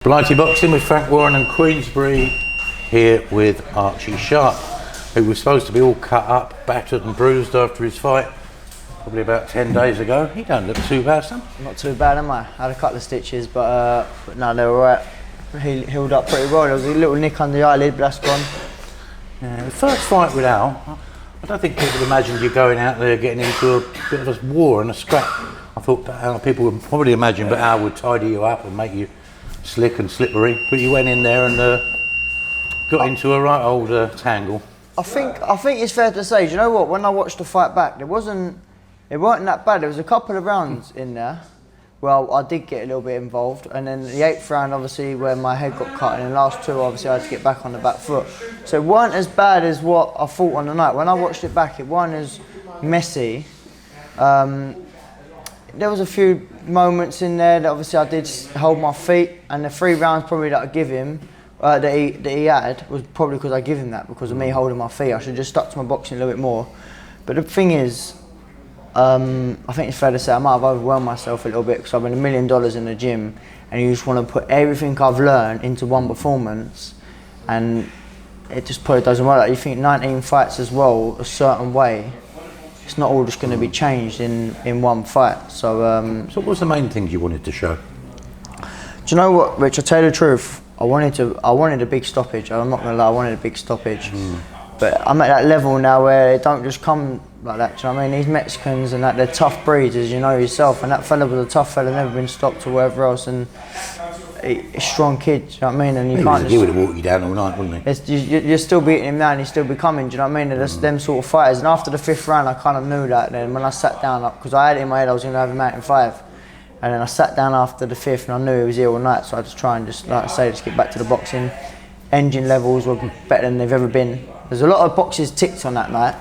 Blighty Boxing with Frank Warren and Queensbury, here with Archie Sharp, who was supposed to be all cut up, battered and bruised after his fight probably about 10 days ago. He don't look too bad, son. Not too bad, am I? I had a couple of stitches, but no, they were alright. He healed up pretty well. There was a little nick under the eyelid, but that's gone. Yeah, the first fight with Al, I don't think people imagined you going out there getting into a bit of a war and a scrap. I thought people would probably imagine that Al would tidy you up and make you slick and slippery, but you went in there and got into a right old tangle. I think it's fair to say, do you know what? When I watched the fight back, it weren't that bad. There was a couple of rounds in there. Well, I did get a little bit involved, and then the 8th round, obviously, where my head got cut, and the last two, obviously, I had to get back on the back foot. So it weren't as bad as what I thought on the night. When I watched it back, it weren't as messy. There was a few moments in there that obviously I did hold my feet, and the 3 rounds probably that I give him, that he had, was probably because I give him that, because of me holding my feet. I should have just stuck to my boxing a little bit more. But the thing is, I think it's fair to say I might have overwhelmed myself a little bit, because I've been $1 million in the gym, and you just want to put everything I've learned into one performance, and it just probably doesn't work. Like, you think 19 fights as well, a certain way, it's not all just going to be changed in one fight. So what was the main things you wanted to show? Do you know what, Rich? I'll tell you the truth. I wanted a big stoppage. I'm not going to lie, I wanted a big stoppage. But I'm at that level now where it don't just come like that. Do you know what I mean? These Mexicans and that, they're tough breeds, as you know yourself. And that fella was a tough fella, never been stopped or whatever else. And he's a strong kid, do you know what I mean? And you can't just... He would have walked you down all night, wouldn't he? You're still beating him now and he's still becoming, do you know what I mean? There's them sort of fighters. And after the 5th round, I kind of knew that. Then when I sat down, because I had it in my head I was going to have him out in 5. And then I sat down after the 5th and I knew he was here all night. So I just try and just, like I say, just get back to the boxing. Engine levels were better than they've ever been. There's a lot of boxes ticked on that night.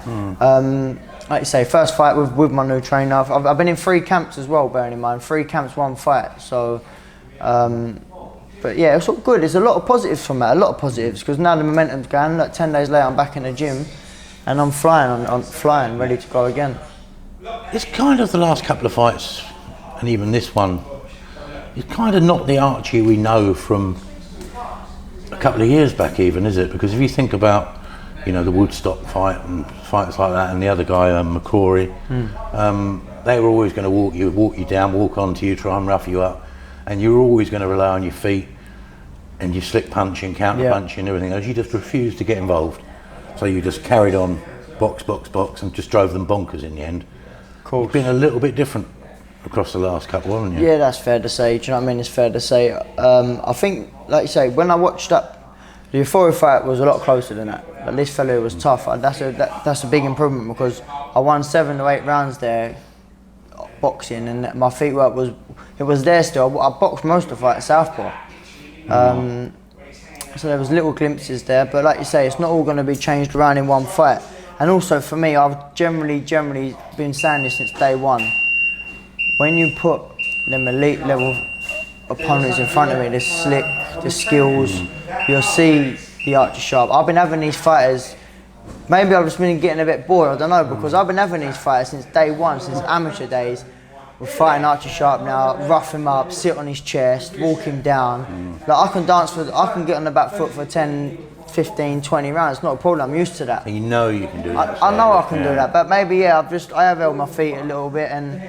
Like you say, first fight with my new trainer. I've been in 3 camps as well, bearing in mind. 3 camps, 1 fight. So, but yeah, it's all good. There's a lot of positives from that, a lot of positives, because now the momentum's going. Look, 10 days later, I'm back in the gym, and I'm flying, ready to go again. It's kind of the last couple of fights, and even this one, it's kind of not the Archie we know from a couple of years back, even, is it? Because if you think about, you know, the Woodstock fight and fights like that, and the other guy, McCrory, they were always going to walk you down, walk onto you, try and rough you up. And you were always going to rely on your feet and your slick punching, counter punching, and everything else. You just refused to get involved. So you just carried on, box, and just drove them bonkers in the end. Cool. You've been a little bit different across the last couple, haven't you? Yeah, that's fair to say. Do you know what I mean? It's fair to say. I think, like you say, when I watched that, the Euphoria fight was a lot closer than that. But this fellow was tough. That's a big improvement, because I won 7 to 8 rounds there, boxing, and my feet work was there still. I boxed most of the fight at Southpaw. So there was little glimpses there, but like you say, it's not all going to be changed around in one fight. And also for me, I've generally been saying this since day one. When you put them elite level opponents in front of me, the slick, the skills, you'll see the Archie Sharp. I've been having these fighters, maybe I've just been getting a bit bored, I don't know, because I've been having these fighters since day one, since amateur days. We're fighting Archie Sharp now, rough him up, sit on his chest, walk him down. Like, I can get on the back foot for 10, 15, 20 rounds, not a problem, I'm used to that. And you know you can do that. I know I can do that, but maybe, yeah, I have held my feet a little bit, and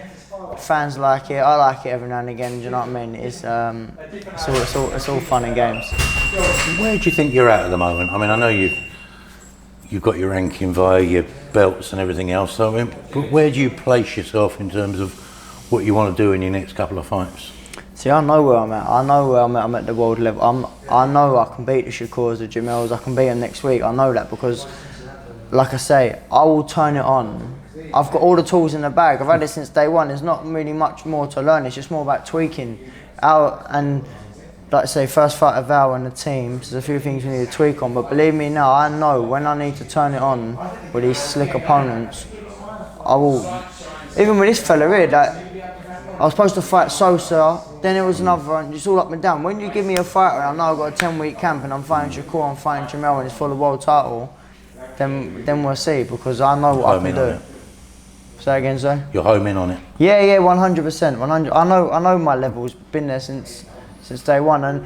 fans like it, I like it every now and again, do you know what I mean? It's all fun and games. Where do you think you're at the moment? I mean, I know you've got your ranking via your belts and everything else, so I mean, but where do you place yourself in terms of what you want to do in your next couple of fights? See, I know where I'm at. I'm at the world level. I know I can beat the Shakurs, the Jamels. I can beat them next week. I know that, because, like I say, I will turn it on. I've got all the tools in the bag. I've had it since day one. There's not really much more to learn. It's just more about tweaking. And like I say, first fight of Val and the team, there's a few things we need to tweak on. But believe me now, I know when I need to turn it on with these slick opponents, I will. Even with this fella here, I was supposed to fight Sosa, then there was another one, it's all up and down. When you give me a fighter and I know I've got a 10-week camp and I'm fighting Shakur, I'm fighting Jamel, and it's for the world title, then we'll see, because I know what I can do. Say again, sir? You're home in on it? Yeah, 100%. 100. I know my level's been there since day one, and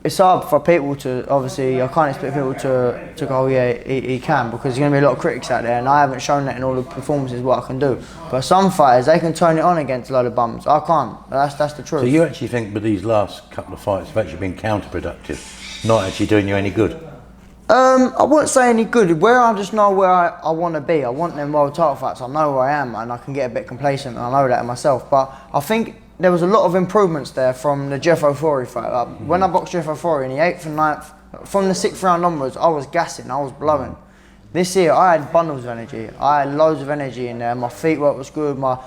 it's hard for people to, obviously, I can't expect people to go, oh yeah, he can, because there's going to be a lot of critics out there, and I haven't shown that in all the performances what I can do. But some fighters, they can turn it on against a load of bums. I can't. That's the truth. So you actually think that these last couple of fights have actually been counterproductive, not actually doing you any good? I wouldn't say any good. Where I just know where I want to be. I want them world title fights. I know where I am, and I can get a bit complacent, and I know that in myself. But I think there was a lot of improvements there from the Jeffree fight. When I boxed Jeffree in the 8th and 9th, from the 6th round onwards, I was gassing, I was blowing. This year, I had bundles of energy. I had loads of energy in there. My feet work was good, my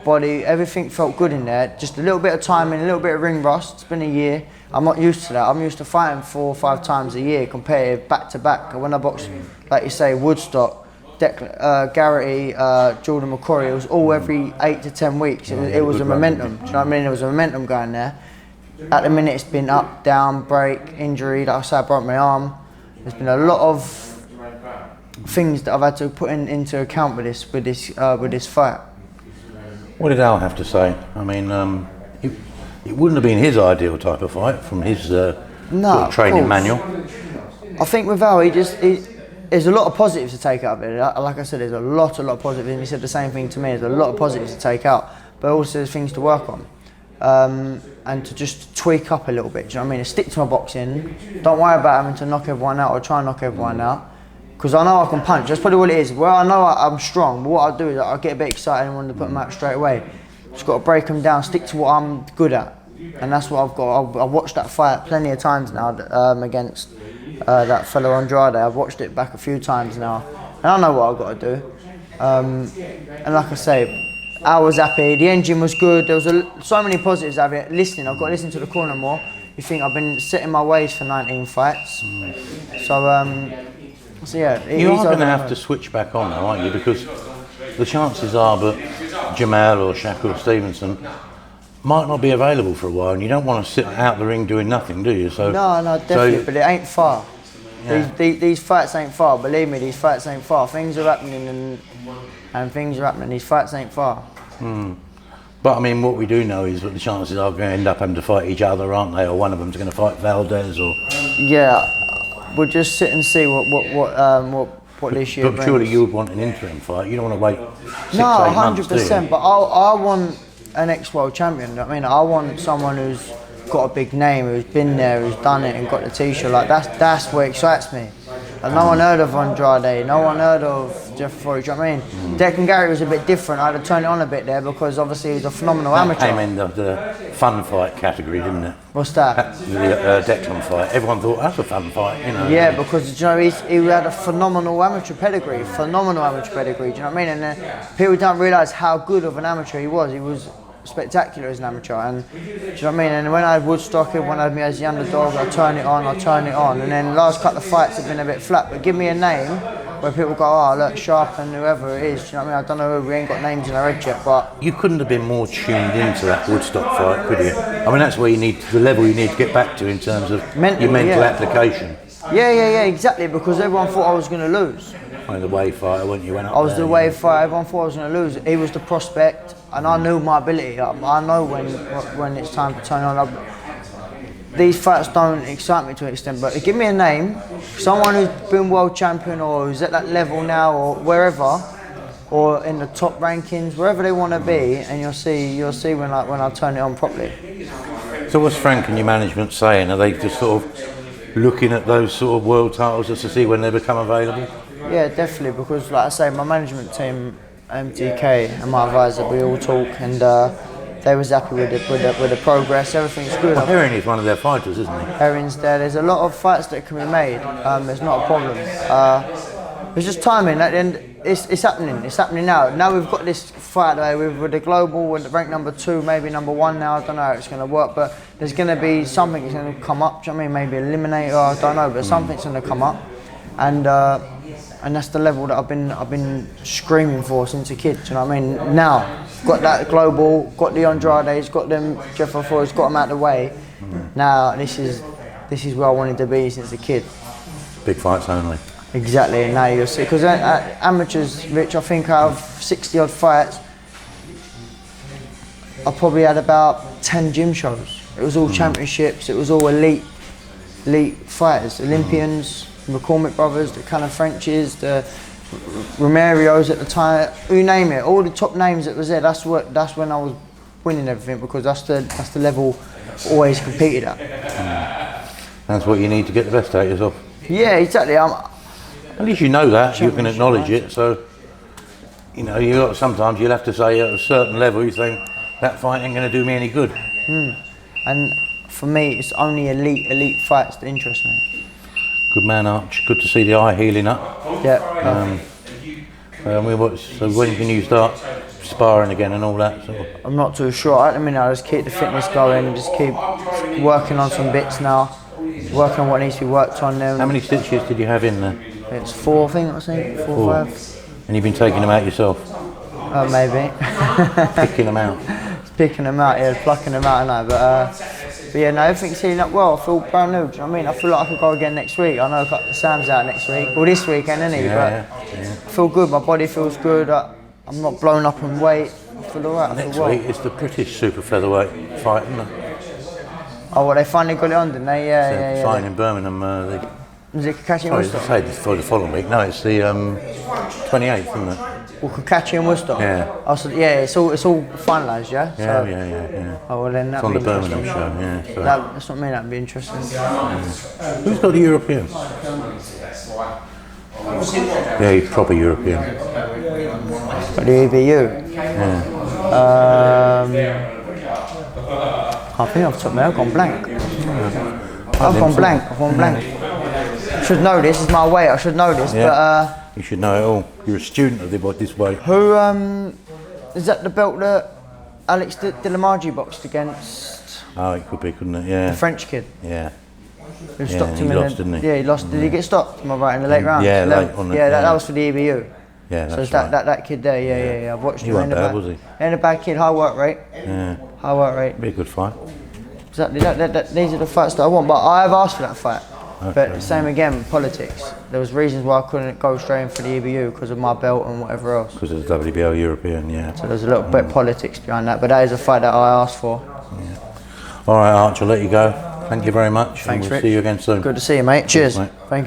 body, everything felt good in there. Just a little bit of timing, a little bit of ring rust. It's been a year. I'm not used to that. I'm used to fighting 4 or 5 times a year, competitive, back to back. And when I boxed, like you say, Woodstock, Garrity, Jordan McCrory, it was all every 8 to 10 weeks. It was a momentum. Do you know what I mean? There was a momentum going there. At the minute, it's been up, down, break, injury. Like I said, I broke my arm. There's been a lot of things that I've had to put into account with this fight. What did Al have to say? I mean, it wouldn't have been his ideal type of fight from his sort of training manual. I think with Al, there's a lot of positives to take out of it. Like I said, there's a lot of positives, and he said the same thing to me. There's a lot of positives to take out, but also there's things to work on. And to just tweak up a little bit, do you know what I mean? Stick to my boxing. Don't worry about having to knock everyone out or try and knock everyone out. Because I know I can punch, that's probably what it is. Well, I know I'm strong, but what I'll do is I'll get a bit excited and want to put them out straight away. Just got to break them down, stick to what I'm good at. And that's what I've got. I've watched that fight plenty of times now against that fellow Andrade. I've watched it back a few times now. And I know what I've got to do. And like I say, I was happy, the engine was good, there was so many positives out of it. Listening, I've got to listen to the corner more. You think I've been setting my ways for 19 fights. So yeah. You are going to have to switch back on now, aren't you? Because the chances are that Jamal or Shakur Stevenson might not be available for a while, and you don't want to sit out the ring doing nothing, do you? So no, definitely, but it ain't far. Yeah. These fights ain't far, believe me, these fights ain't far. Things are happening and things are happening, these fights ain't far. But I mean, what we do know is that the chances are going to end up having to fight each other, aren't they? Or one of them's going to fight Valdez, or... Yeah, we'll just sit and see what this year brings. But surely you would want an interim fight, you don't want to wait 6 no, 8 months, 100%, but I want an ex-world champion. I mean, I want someone who's got a big name, who's been there, who's done it and got the t-shirt. Like that's what excites me. Like, no one heard of Andrade, no one heard of Jeffree, do you know what I mean? Declan Garrett was a bit different. I had to turn it on a bit there because obviously he's a phenomenal amateur. Came in the fun fight category, didn't it? What's that? The Declan fight. Everyone thought that's a fun fight, you know. Yeah, because you know he had a phenomenal amateur pedigree, do you know what I mean? And people don't realise how good of an amateur he was. He was spectacular as an amateur, and do you know what I mean? And when I had Woodstock, everyone had me as the underdog. I turn it on, and then the last couple of fights have been a bit flat. But give me a name where people go, oh look, Sharp and whoever it is. Do you know what I mean? I don't know who, we ain't got names in our head yet, but you couldn't have been more tuned into that Woodstock fight, could you? I mean, that's where you need the level you need to get back to in terms of your mental application. Yeah, exactly. Because everyone thought I was going to lose. The wave fighter, weren't you? I was the wave fighter. Everyone thought I was going to lose. He was the prospect, and I knew my ability. I know when it's time to turn on. These fights don't excite me to an extent, but give me a name, someone who's been world champion or who's at that level now or wherever, or in the top rankings, wherever they want to be, and you'll see when I turn it on properly. So what's Frank and your management saying? Are they just sort of looking at those sort of world titles just to see when they become available? Yeah, definitely, because like I say, my management team, MTK and my advisor, we all talk, and they was happy with the progress. Everything's good. Well, Herring is one of their fighters, isn't he? Herring's there. There's a lot of fights that can be made. There's not a problem. It's just timing. At the end, it's happening. It's happening now. Now we've got this fight with the global, with ranked number 2, maybe number 1 now. I don't know how it's going to work, but there's going to be something that's going to come up. Do you know what I mean? Maybe eliminator. I don't know, but something's going to come up, and that's the level that I've been screaming for since a kid. Do you know what I mean? Now, got that global, got the Andrades, got them Jeffree, got them out of the way. Now this is where I wanted to be since a kid. Big fights only. Exactly, and now you'll see. Because amateurs, Rich, I think I have 60 odd fights. I probably had about 10 gym shows. It was all championships. It was all elite. elite fighters, Olympians, McCormick brothers, the Cannon Frenches, the Romerios at the time, you name it, all the top names that was there. That's when I was winning everything, because that's the level I always competed at. That's what you need to get the best out of yourself. Yeah, exactly. At least you know that, you can acknowledge it. So, you know, sometimes you'll have to say at a certain level, you think that fight ain't going to do me any good. And for me, it's only elite fights that interest me. Good man, Arch. Good to see the eye healing up. Yeah. So when can you start sparring again and all that? Sort of? I'm not too sure. At the minute, I just keep the fitness going, just keep working on some bits now, working on what needs to be worked on now. How many stitches did you have in there? It's 4, I think, 4 or 5. And you've been taking them out yourself? Maybe. Picking them out? Picking them out, yeah, plucking them out, I know. But yeah, no, everything's healing up well. I feel brand new, do you know what I mean? I feel like I could go again next week. I know Sam's out next week, well this weekend, isn't he? Yeah. I feel good, my body feels good. I'm not blown up in weight. I feel alright. Next week it's the British super featherweight fight, isn't it? Oh, well, they finally got it on, didn't they? Yeah. Fight in Birmingham. Was it Kakashi and Worcester? I say for the following week. No, it's the 28th, isn't it? Well, Kakashi and Worcester. Yeah. Oh, so, yeah, it's all finalised, yeah. Yeah. Oh, well, then it's on the Birmingham show. Yeah. So. That's what I mean. That'd be interesting. Who's got the European? Yeah, he's proper European. Got the EBU. Yeah. I think off the top of my head, I've gone blank. I've gone blank. Should know this. Is my weight. I should know this, but. You should know it all. You're a student of this way. Who is that? The belt that Alex Dilamaggi boxed against? Oh, it could be, couldn't it? Yeah. The French kid. Yeah. Who stopped him? He lost, didn't he? Yeah, he lost. Did he get stopped? Am I right in the late round? Yeah, late on it. Yeah, that was for the EBU. Yeah, that's so it's right. that kid there. Yeah. I've watched him. He wasn't bad, was he? Ain't a bad kid. High work rate. Yeah. High work rate. Be a good fight. Exactly. These are the fights that I want, but I have asked for that fight. Okay. But same again, politics. There was reasons why I couldn't go straight in for the EBU because of my belt and whatever else. Because of the WBO European, yeah. So there's a little bit of politics behind that, but that is a fight that I asked for. Yeah. All right, Arch, I'll let you go. Thank you very much. Thanks, and we'll Rich. see you again soon. Good to see you, mate. Cheers. Thanks, mate. Thank you.